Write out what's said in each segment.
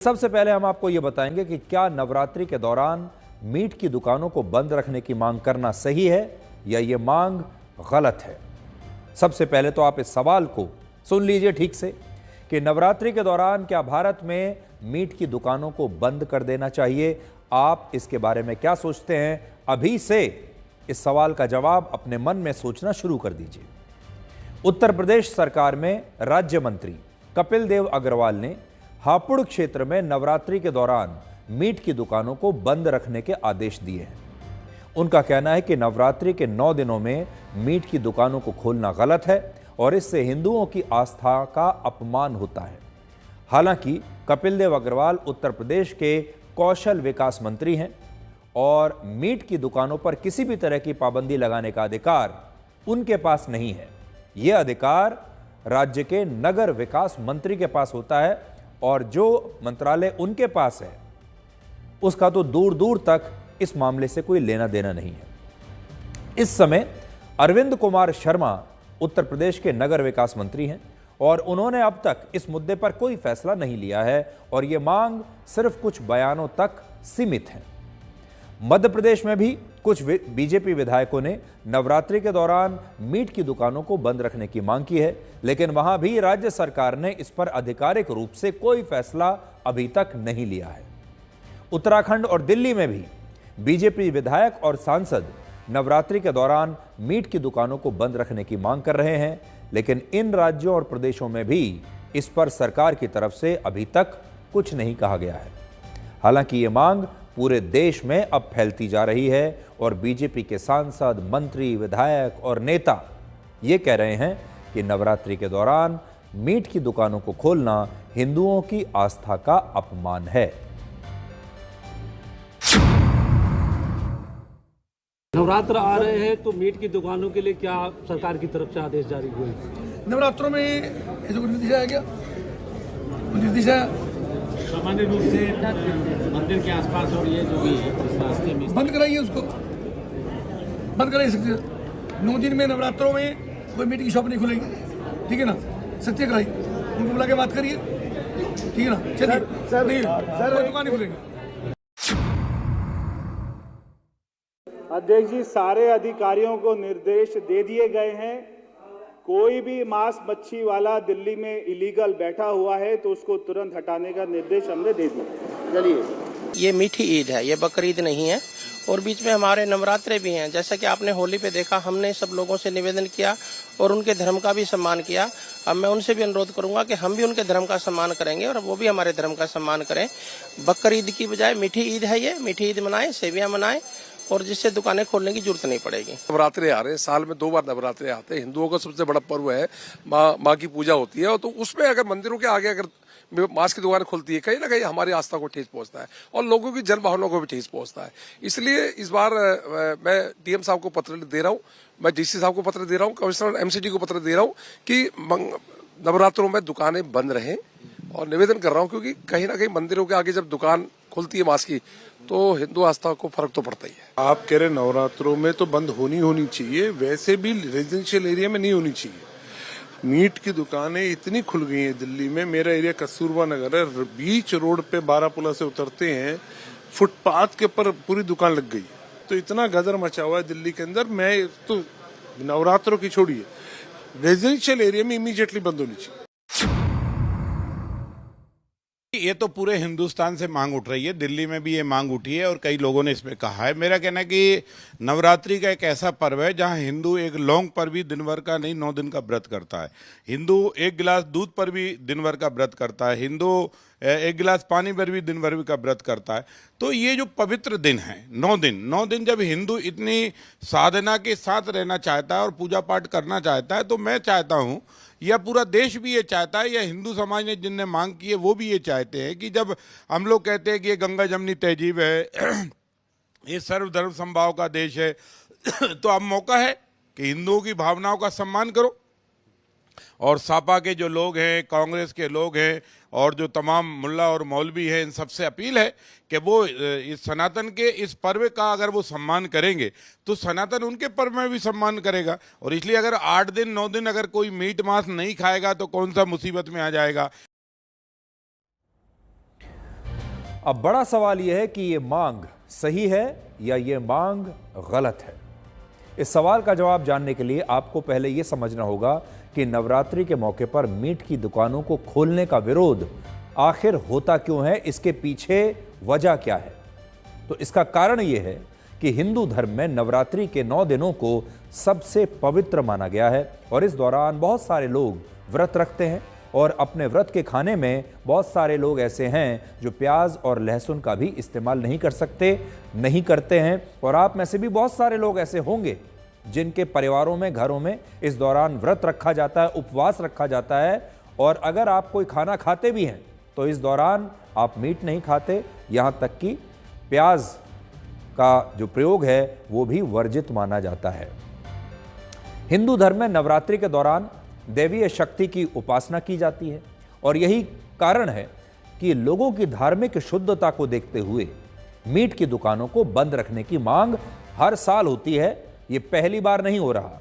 सबसे पहले हम आपको यह बताएंगे कि क्या नवरात्रि के दौरान मीट की दुकानों को बंद रखने की मांग करना सही है या ये मांग गलत है। सबसे पहले तो आप इस सवाल को सुन लीजिए ठीक से कि नवरात्रि के दौरान क्या भारत में मीट की दुकानों को बंद कर देना चाहिए। आप इसके बारे में क्या सोचते हैं, अभी से इस सवाल का जवाब अपने मन में सोचना शुरू कर दीजिए। उत्तर प्रदेश सरकार में राज्य मंत्री कपिल देव अग्रवाल ने हापुड़ क्षेत्र में नवरात्रि के दौरान मीट की दुकानों को बंद रखने के आदेश दिए हैं। उनका कहना है कि नवरात्रि के 9 दिनों में मीट की दुकानों को खोलना गलत है और इससे हिंदुओं की आस्था का अपमान होता है। हालांकि कपिल देव अग्रवाल उत्तर प्रदेश के कौशल विकास मंत्री हैं और मीट की दुकानों पर किसी भी तरह की पाबंदी लगाने का अधिकार उनके पास नहीं है। यह अधिकार राज्य के नगर विकास मंत्री के पास होता है और जो मंत्रालय उनके पास है उसका तो दूर दूर तक इस मामले से कोई लेना देना नहीं है। इस समय अरविंद कुमार शर्मा उत्तर प्रदेश के नगर विकास मंत्री हैं और उन्होंने अब तक इस मुद्दे पर कोई फैसला नहीं लिया है और यह मांग सिर्फ कुछ बयानों तक सीमित है। मध्य प्रदेश में भी कुछ बीजेपी विधायकों ने नवरात्रि के दौरान मीट की दुकानों को बंद रखने की मांग की है, लेकिन वहां भी राज्य सरकार ने इस पर आधिकारिक रूप से कोई फैसला अभी तक नहीं लिया है। उत्तराखंड और दिल्ली में भी बीजेपी विधायक और सांसद नवरात्रि के दौरान मीट की दुकानों को बंद रखने की मांग कर रहे हैं, लेकिन इन राज्यों और प्रदेशों में भी इस पर सरकार की तरफ से अभी तक कुछ नहीं कहा गया है। हालांकि ये मांग पूरे देश में अब फैलती जा रही है और बीजेपी के सांसद, मंत्री, विधायक और नेता ये कह रहे हैं कि नवरात्रि के दौरान मीट की दुकानों को खोलना हिंदुओं की आस्था का अपमान है। नवरात्र आ रहे हैं तो मीट की दुकानों के लिए क्या सरकार की तरफ से आदेश जारी हुए? नवरात्रों में ऐसा कुछ निर्देश आया क्या? निर्देश आया सामान्य रूप से मंदिर के आसपास और ये जो भी है इस रास्ते में बंद कराइए, उसको बंद कराइए सकते 9 दिन में नवरात्रों में कोई मीट की शॉप नहीं खुलेगी, ठीक है ना? सत्य कराइए, उनको बुला के बात करिए, ठीक है ना? चलिए सर दुकान नहीं खुलेगी। अध्यक्ष जी, सारे अधिकारियों को निर्देश दे दिए गए हैं। कोई भी मांस मच्छी वाला दिल्ली में इलीगल बैठा हुआ है तो उसको तुरंत हटाने का निर्देश हमने दे दिया। चलिए, ये मीठी ईद है, ये बकरीद नहीं है और बीच में हमारे नवरात्रे भी हैं। जैसा कि आपने होली पे देखा, हमने सब लोगों से निवेदन किया और उनके धर्म का भी सम्मान किया। अब मैं उनसे भी अनुरोध करूंगा कि हम भी उनके धर्म का सम्मान करेंगे और वो भी हमारे धर्म का सम्मान करें। बकरीद की बजाय मीठी ईद है, ये मीठी ईद मनाएं, सेवियां मनाएं और जिससे दुकानें खोलने की जरूरत नहीं पड़ेगी। नवरात्रे आ रहे हैं, साल में 2 बार नवरात्रे आते हैं। हिंदुओं का सबसे बड़ा पर्व है, माँ की पूजा होती है और तो उसमें अगर मंदिरों के आगे अगर मांस की दुकान खुलती है, कहीं ना कहीं हमारी आस्था को ठेस पहुंचता है और लोगों की जन भावनाओं को भी ठेस पहुंचता है। इसलिए इस बार मैं डीएम साहब को पत्र दे रहा हूँ, मैं डीसी साहब को पत्र दे रहा हूँ, कमिश्नर एमसीडी को पत्र दे रहा हूँ कि नवरात्रों में दुकानें बंद रहें और निवेदन कर रहा हूँ, क्योंकि कहीं ना कहीं मंदिरों के आगे जब दुकान खुलती है मांस की तो हिंदू आस्था को फर्क तो पड़ता ही है। आप कह रहे नवरात्रों में तो बंद होनी चाहिए, वैसे भी रेजिडेंशियल एरिया में नहीं होनी चाहिए। मीट की दुकानें इतनी खुल गई हैं दिल्ली में, मेरा एरिया कस्तूरबा नगर है, बीच रोड पे बारापुला से उतरते हैं, फुटपाथ के ऊपर पूरी दुकान लग गई। तो इतना गदर मचा हुआ है दिल्ली के अंदर। मैं तो नवरात्रों की छोड़िए, रेजिडेंशियल एरिया में इमीडिएटली बंद होनी चाहिए। ये तो पूरे हिंदुस्तान से मांग उठ रही है, दिल्ली में भी ये मांग उठी है और कई लोगों ने इसमें कहा है। मेरा कहना है कि नवरात्रि का एक ऐसा पर्व है जहां हिंदू एक लौंग पर भी दिन भर का नहीं 9 दिन का व्रत करता है। हिंदू एक गिलास दूध पर भी दिन भर का व्रत करता है। हिंदू एक गिलास पानी पर भी दिन भर का व्रत करता है। तो ये जो पवित्र दिन है 9 दिन जब हिंदू इतनी साधना के साथ रहना चाहता है और पूजा पाठ करना चाहता है, तो मैं चाहता हूँ, या पूरा देश भी ये चाहता है, या हिंदू समाज ने जिनने मांग की है वो भी ये चाहते हैं कि जब हम लोग कहते हैं कि ये गंगा जमनी तहजीब है, ये सर्वधर्म समभाव का देश है, तो अब मौका है कि हिंदुओं की भावनाओं का सम्मान करो। और सापा के जो लोग हैं, कांग्रेस के लोग हैं और जो तमाम मुल्ला और मौलवी हैं, इन सबसे अपील है कि वो इस सनातन के इस पर्व का अगर वो सम्मान करेंगे तो सनातन उनके पर्व में भी सम्मान करेगा। और इसलिए अगर 8 दिन 9 दिन अगर कोई मीट मांस नहीं खाएगा तो कौन सा मुसीबत में आ जाएगा। अब बड़ा सवाल यह है कि ये मांग सही है या ये मांग गलत है। इस सवाल का जवाब जानने के लिए आपको पहले यह समझना होगा कि नवरात्रि के मौके पर मीट की दुकानों को खोलने का विरोध आखिर होता क्यों है, इसके पीछे वजह क्या है। तो इसका कारण यह है कि हिंदू धर्म में नवरात्रि के 9 दिनों को सबसे पवित्र माना गया है और इस दौरान बहुत सारे लोग व्रत रखते हैं और अपने व्रत के खाने में बहुत सारे लोग ऐसे हैं जो प्याज और लहसुन का भी इस्तेमाल नहीं कर सकते, नहीं करते हैं। और आप में से भी बहुत सारे लोग ऐसे होंगे जिनके परिवारों में, घरों में इस दौरान व्रत रखा जाता है, उपवास रखा जाता है। और अगर आप कोई खाना खाते भी हैं तो इस दौरान आप मीट नहीं खाते, यहाँ तक कि प्याज का जो प्रयोग है वो भी वर्जित माना जाता है। हिंदू धर्म में नवरात्रि के दौरान दैवीय शक्ति की उपासना की जाती है और यही कारण है कि लोगों की धार्मिक शुद्धता को देखते हुए मीट की दुकानों को बंद रखने की मांग हर साल होती है। ये पहली बार नहीं हो रहा,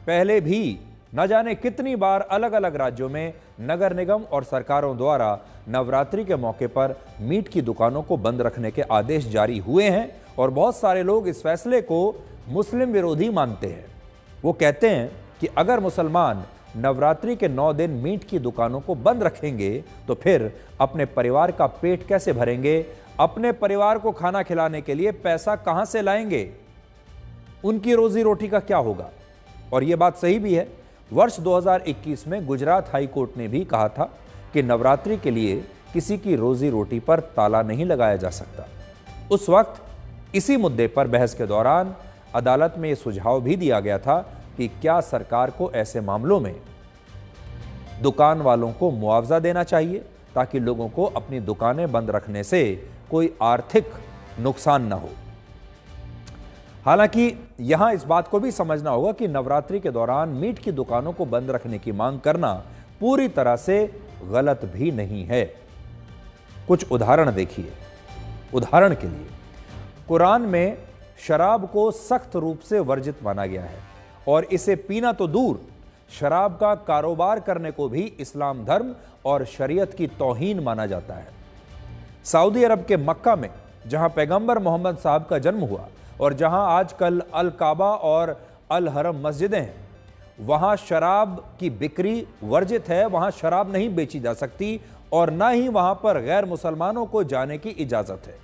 पहले भी न जाने कितनी बार अलग अलग राज्यों में नगर निगम और सरकारों द्वारा नवरात्रि के मौके पर मीट की दुकानों को बंद रखने के आदेश जारी हुए हैं और बहुत सारे लोग इस फैसले को मुस्लिम विरोधी मानते हैं। वो कहते हैं कि अगर मुसलमान नवरात्रि के 9 दिन मीट की दुकानों को बंद रखेंगे तो फिर अपने परिवार का पेट कैसे भरेंगे, अपने परिवार को खाना खिलाने के लिए पैसा कहां से लाएंगे, उनकी रोजी रोटी का क्या होगा। और यह बात सही भी है। वर्ष 2021 में गुजरात हाई कोर्ट ने भी कहा था कि नवरात्रि के लिए किसी की रोजी रोटी पर ताला नहीं लगाया जा सकता। उस वक्त इसी मुद्दे पर बहस के दौरान अदालत में यह सुझाव भी दिया गया था कि क्या सरकार को ऐसे मामलों में दुकान वालों को मुआवजा देना चाहिए ताकि लोगों को अपनी दुकानें बंद रखने से कोई आर्थिक नुकसान न हो। हालांकि यहां इस बात को भी समझना होगा कि नवरात्रि के दौरान मीट की दुकानों को बंद रखने की मांग करना पूरी तरह से गलत भी नहीं है। कुछ उदाहरण देखिए। उदाहरण के लिए कुरान में शराब को सख्त रूप से वर्जित माना गया है और इसे पीना तो दूर, शराब का कारोबार करने को भी इस्लाम धर्म और शरीयत की तौहीन माना जाता है। सऊदी अरब के मक्का में जहां पैगंबर मोहम्मद साहब का जन्म हुआ और जहां आजकल अल काबा और अल हरम मस्जिदें हैं, वहां शराब की बिक्री वर्जित है, वहां शराब नहीं बेची जा सकती और ना ही वहां पर गैर मुसलमानों को जाने की इजाजत है।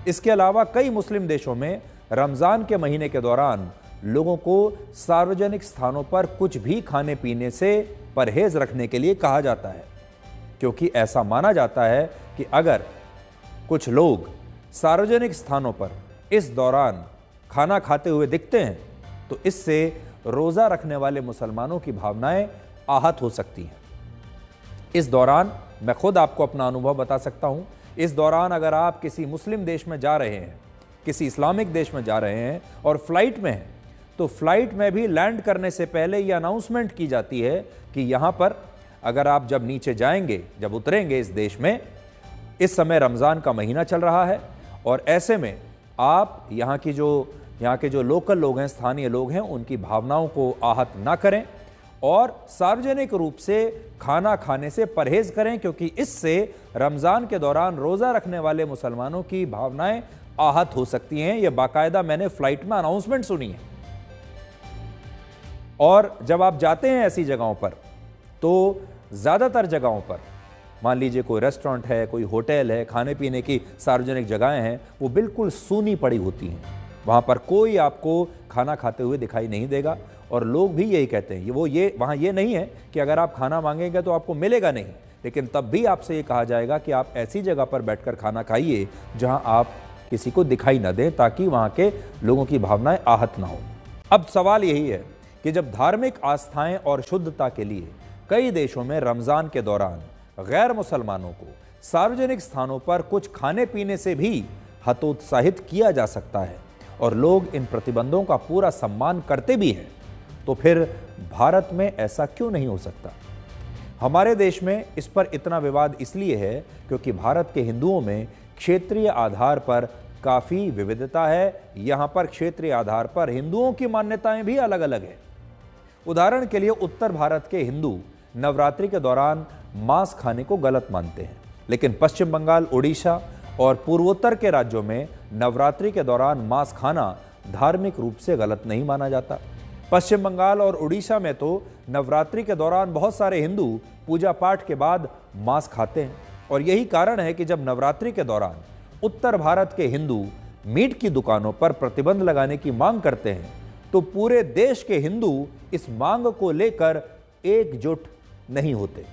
इसके अलावा कई मुस्लिम देशों में रमजान के महीने के दौरान लोगों को सार्वजनिक स्थानों पर कुछ भी खाने पीने से परहेज रखने के लिए कहा जाता है, क्योंकि ऐसा माना जाता है कि अगर कुछ लोग सार्वजनिक स्थानों पर इस दौरान खाना खाते हुए दिखते हैं तो इससे रोजा रखने वाले मुसलमानों की भावनाएं आहत हो सकती हैं। इस दौरान मैं खुद आपको अपना अनुभव बता सकता हूं। इस दौरान अगर आप किसी मुस्लिम देश में जा रहे हैं, किसी इस्लामिक देश में जा रहे हैं और फ्लाइट में हैं, तो फ्लाइट में भी लैंड करने से पहले यह अनाउंसमेंट की जाती है कि यहाँ पर अगर आप जब नीचे जाएंगे, जब उतरेंगे इस देश में, इस समय रमज़ान का महीना चल रहा है और ऐसे में आप यहाँ के जो लोकल लोग हैं, स्थानीय लोग हैं, उनकी भावनाओं को आहत ना करें और सार्वजनिक रूप से खाना खाने से परहेज करें, क्योंकि इससे रमज़ान के दौरान रोज़ा रखने वाले मुसलमानों की भावनाएं आहत हो सकती हैं। यह बाकायदा मैंने फ्लाइट में अनाउंसमेंट सुनी है। और जब आप जाते हैं ऐसी जगहों पर तो ज़्यादातर जगहों पर, मान लीजिए कोई रेस्टोरेंट है, कोई होटल है, खाने पीने की सार्वजनिक जगहें हैं, वो बिल्कुल सूनी पड़ी होती हैं। वहाँ पर कोई आपको खाना खाते हुए दिखाई नहीं देगा और लोग भी यही कहते हैं। वहाँ ये नहीं है कि अगर आप खाना मांगेंगे तो आपको मिलेगा नहीं, लेकिन तब भी आपसे ये कहा जाएगा कि आप ऐसी जगह पर बैठकर खाना खाइए जहाँ आप किसी को दिखाई न दें, ताकि वहाँ के लोगों की भावनाएं आहत ना हो। अब सवाल यही है कि जब धार्मिक आस्थाएं और शुद्धता के लिए कई देशों में रमज़ान के दौरान गैर मुसलमानों को सार्वजनिक स्थानों पर कुछ खाने पीने से भी हतोत्साहित किया जा सकता है और लोग इन प्रतिबंधों का पूरा सम्मान करते भी हैं, तो फिर भारत में ऐसा क्यों नहीं हो सकता? हमारे देश में इस पर इतना विवाद इसलिए है क्योंकि भारत के हिंदुओं में क्षेत्रीय आधार पर काफ़ी विविधता है। यहाँ पर क्षेत्रीय आधार पर हिंदुओं की मान्यताएं भी अलग अलग हैं। उदाहरण के लिए उत्तर भारत के हिंदू नवरात्रि के दौरान मांस खाने को गलत मानते हैं लेकिन पश्चिम बंगाल, उड़ीसा और पूर्वोत्तर के राज्यों में नवरात्रि के दौरान मांस खाना धार्मिक रूप से गलत नहीं माना जाता। पश्चिम बंगाल और उड़ीसा में तो नवरात्रि के दौरान बहुत सारे हिंदू पूजा पाठ के बाद मांस खाते हैं और यही कारण है कि जब नवरात्रि के दौरान उत्तर भारत के हिंदू मीट की दुकानों पर प्रतिबंध लगाने की मांग करते हैं तो पूरे देश के हिंदू इस मांग को लेकर एकजुट नहीं होते।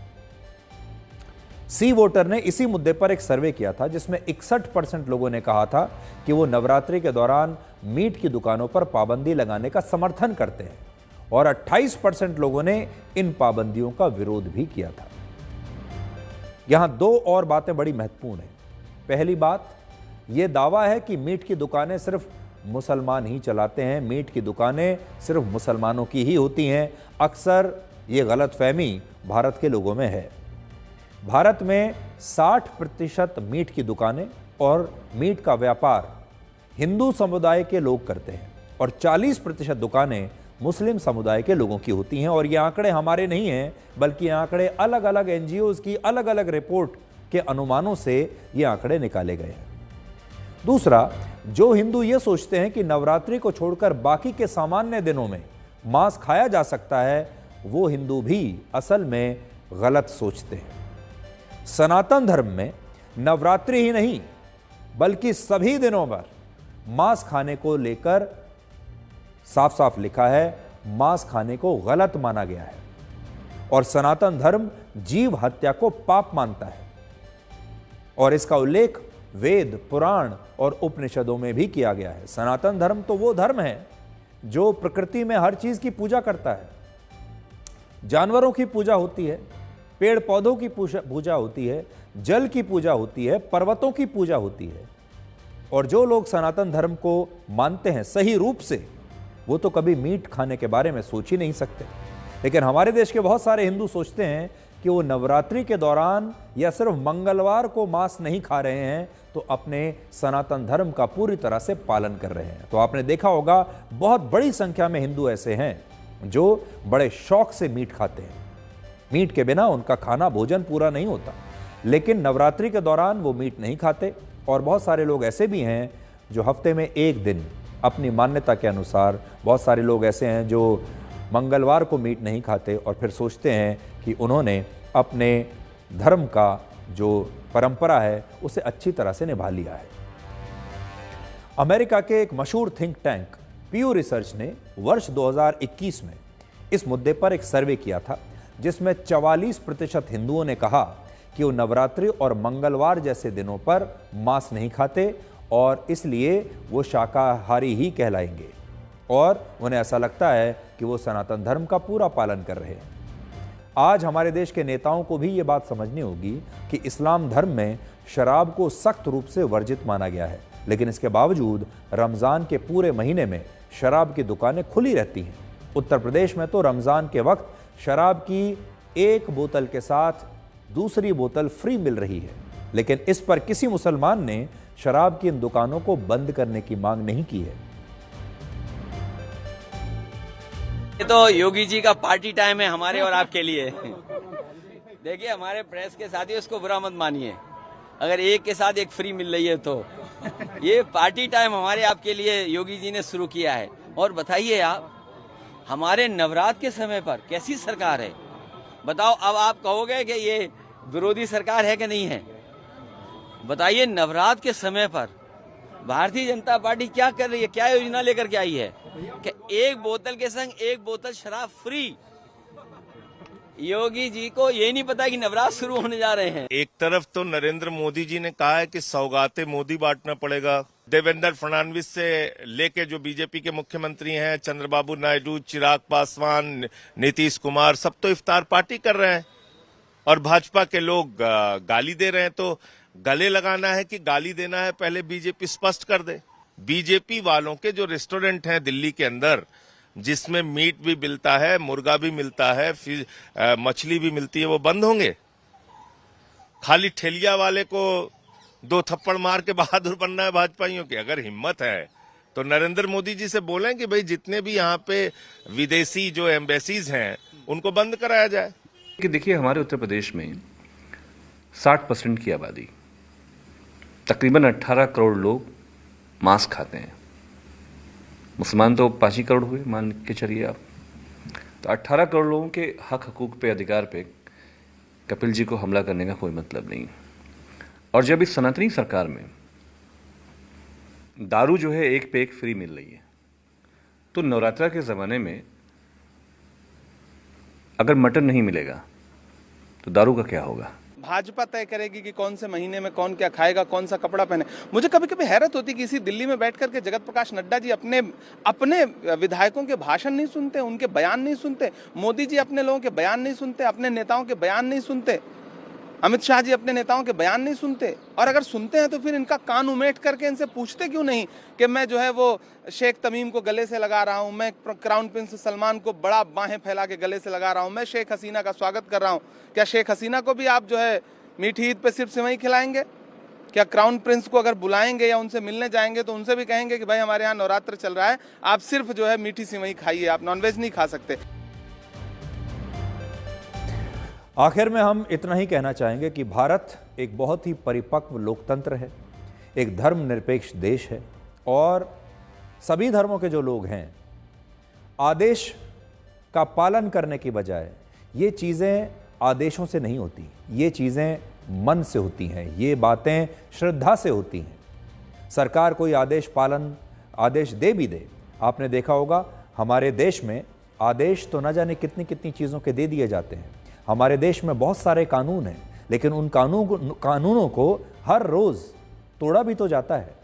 सी वोटर ने इसी मुद्दे पर एक सर्वे किया था जिसमें 61% लोगों ने कहा था कि वो नवरात्रि के दौरान मीट की दुकानों पर पाबंदी लगाने का समर्थन करते हैं और 28% लोगों ने इन पाबंदियों का विरोध भी किया था। यहां दो और बातें बड़ी महत्वपूर्ण हैं। पहली बात, यह दावा है कि मीट की दुकानें सिर्फ मुसलमान ही चलाते हैं, मीट की दुकानें सिर्फ मुसलमानों की ही होती हैं। अक्सर ये गलतफहमी भारत के लोगों में है। भारत में 60% मीट की दुकानें और मीट का व्यापार हिंदू समुदाय के लोग करते हैं और 40% दुकानें मुस्लिम समुदाय के लोगों की होती हैं। और ये आंकड़े हमारे नहीं हैं, बल्कि आंकड़े अलग अलग एनजीओज की अलग अलग रिपोर्ट के अनुमानों से ये आंकड़े निकाले गए हैं। दूसरा, जो हिंदू ये सोचते हैं कि नवरात्रि को छोड़कर बाकी के सामान्य दिनों में मांस खाया जा सकता है, वो हिंदू भी असल में गलत सोचते हैं। सनातन धर्म में नवरात्रि ही नहीं बल्कि सभी दिनों पर मांस खाने को लेकर साफ साफ लिखा है, मांस खाने को गलत माना गया है और सनातन धर्म जीव हत्या को पाप मानता है और इसका उल्लेख वेद, पुराण और उपनिषदों में भी किया गया है। सनातन धर्म तो वो धर्म है जो प्रकृति में हर चीज की पूजा करता है। जानवरों की पूजा होती है, पेड़ पौधों की पूजा होती है, जल की पूजा होती है, पर्वतों की पूजा होती है। और जो लोग सनातन धर्म को मानते हैं सही रूप से, वो तो कभी मीट खाने के बारे में सोच ही नहीं सकते। लेकिन हमारे देश के बहुत सारे हिंदू सोचते हैं कि वो नवरात्रि के दौरान या सिर्फ मंगलवार को मांस नहीं खा रहे हैं तो अपने सनातन धर्म का पूरी तरह से पालन कर रहे हैं। तो आपने देखा होगा बहुत बड़ी संख्या में हिंदू ऐसे हैं जो बड़े शौक से मीट खाते हैं। मीट के बिना उनका खाना भोजन पूरा नहीं होता, लेकिन नवरात्रि के दौरान वो मीट नहीं खाते। और बहुत सारे लोग ऐसे भी हैं जो हफ्ते में एक दिन अपनी मान्यता के अनुसार, बहुत सारे लोग ऐसे हैं जो मंगलवार को मीट नहीं खाते और फिर सोचते हैं कि उन्होंने अपने धर्म का जो परंपरा है उसे अच्छी तरह से निभा लिया है। अमेरिका के एक मशहूर थिंक टैंक पीयू रिसर्च ने वर्ष 2021 में इस मुद्दे पर एक सर्वे किया था जिसमें 44% हिंदुओं ने कहा कि वो नवरात्रि और मंगलवार जैसे दिनों पर मांस नहीं खाते और इसलिए वो शाकाहारी ही कहलाएंगे और उन्हें ऐसा लगता है कि वो सनातन धर्म का पूरा पालन कर रहे हैं। आज हमारे देश के नेताओं को भी ये बात समझनी होगी कि इस्लाम धर्म में शराब को सख्त रूप से वर्जित माना गया है, लेकिन इसके बावजूद रमज़ान के पूरे महीने में शराब की दुकानें खुली रहती हैं। उत्तर प्रदेश में तो रमज़ान के वक्त शराब की एक बोतल के साथ दूसरी बोतल फ्री मिल रही है, लेकिन इस पर किसी मुसलमान ने शराब की इन दुकानों को बंद करने की मांग नहीं की है। ये तो योगी जी का पार्टी टाइम है हमारे और आपके लिए। देखिए, हमारे प्रेस के साथियों, इसको बुरा मत मानिए अगर एक के साथ एक फ्री मिल रही है तो। ये पार्टी टाइम हमारे आपके लिए योगी जी ने शुरू किया है। और बताइए आप, हमारे नवरात्र के समय पर कैसी सरकार है बताओ। अब आप कहोगे कि ये विरोधी सरकार है कि नहीं है। बताइए, नवरात्र के समय पर भारतीय जनता पार्टी क्या कर रही है, क्या योजना लेकर के आई है कि एक बोतल के संग एक बोतल शराब फ्री। योगी जी को ये नहीं पता कि नवरात्र शुरू होने जा रहे हैं। एक तरफ तो नरेंद्र मोदी जी ने कहा है कि सौगातें मोदी बांटना पड़ेगा। देवेंद्र फडणवीस से लेके जो बीजेपी के मुख्यमंत्री हैं, चंद्रबाबू नायडू, चिराग पासवान, नीतीश कुमार, सब तो इफ्तार पार्टी कर रहे हैं और भाजपा के लोग गाली दे रहे हैं। तो गले लगाना है कि गाली देना है, पहले बीजेपी स्पष्ट कर दे। बीजेपी वालों के जो रेस्टोरेंट हैं दिल्ली के अंदर, जिसमें मीट भी मिलता है, मुर्गा भी मिलता है, फिर मछली भी मिलती है, वो बंद होंगे। खाली ठेलिया वाले को 2 थप्पड़ मार के बहादुर बनना है भाजपाइयों के। अगर हिम्मत है तो नरेंद्र मोदी जी से बोलें कि भाई जितने भी यहाँ पे विदेशी जो एम्बेसीज हैं उनको बंद कराया जाए। कि देखिए, हमारे उत्तर प्रदेश में 60% की आबादी, तकरीबन 18 करोड़ लोग मांस खाते हैं। मुसलमान तो 5 ही करोड़ हुए, मान के चलिए आप। तो 18 करोड़ लोगों के हक हकूक पे, अधिकार पे कपिल जी को हमला करने का कोई मतलब नहीं। और जब इस सनातनी सरकार में दारू जो है एक पे एक फ्री मिल रही है, तो नवरात्रा के ज़माने में अगर मटन नहीं मिलेगा तो दारू का क्या होगा? भाजपा तय करेगी कि कौन से महीने में कौन क्या खाएगा, कौन सा कपड़ा पहने। मुझे कभी कभी हैरत होती है कि इसी दिल्ली में बैठ करके जगत प्रकाश नड्डा जी अपने विधायकों के भाषण नहीं सुनते, उनके बयान नहीं सुनते। मोदी जी अपने लोगों के बयान नहीं सुनते, अपने नेताओं के बयान नहीं सुनते। अमित शाह जी अपने नेताओं के बयान नहीं सुनते, और अगर सुनते हैं तो फिर इनका कान उमेट करके इनसे पूछते क्यों नहीं कि मैं जो है वो शेख तमीम को गले से लगा रहा हूं, मैं क्राउन प्रिंस सलमान को बड़ा बाहें फैला के गले से लगा रहा हूं, मैं शेख हसीना का स्वागत कर रहा हूं। क्या शेख हसीना को भी आप जो है मीठी ईद पे सिर्फ सेवई खिलाएंगे? क्या क्राउन प्रिंस को अगर बुलाएंगे या उनसे मिलने जाएंगे तो उनसे भी कहेंगे कि भाई हमारे यहाँ नवरात्र चल रहा है, आप सिर्फ जो है मीठी सेवई खाइए, आप नॉनवेज नहीं खा सकते? आखिर में हम इतना ही कहना चाहेंगे कि भारत एक बहुत ही परिपक्व लोकतंत्र है, एक धर्मनिरपेक्ष देश है, और सभी धर्मों के जो लोग हैं आदेश का पालन करने की बजाय ये चीज़ें आदेशों से नहीं होती, ये चीज़ें मन से होती हैं, ये बातें श्रद्धा से होती हैं। सरकार कोई आदेश दे भी दे, आपने देखा होगा हमारे देश में आदेश तो न जाने कितनी कितनी चीज़ों के दे दिए जाते हैं। हमारे देश में बहुत सारे कानून हैं, लेकिन उन कानूनों को हर रोज़ तोड़ा भी तो जाता है।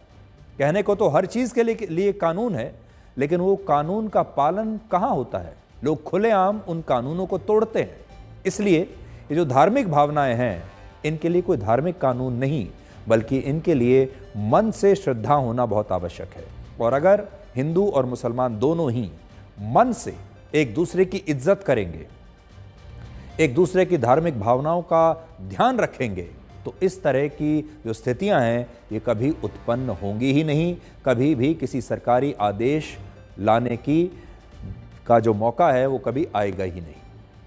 कहने को तो हर चीज़ के लिए कानून है, लेकिन वो कानून का पालन कहाँ होता है? लोग खुलेआम उन कानूनों को तोड़ते हैं। इसलिए ये जो धार्मिक भावनाएं हैं, इनके लिए कोई धार्मिक कानून नहीं, बल्कि इनके लिए मन से श्रद्धा होना बहुत आवश्यक है। और अगर हिंदू और मुसलमान दोनों ही मन से एक दूसरे की इज्जत करेंगे, एक दूसरे की धार्मिक भावनाओं का ध्यान रखेंगे, तो इस तरह की जो स्थितियां हैं ये कभी उत्पन्न होंगी ही नहीं। कभी भी किसी सरकारी आदेश लाने का जो मौका है वो कभी आएगा ही नहीं।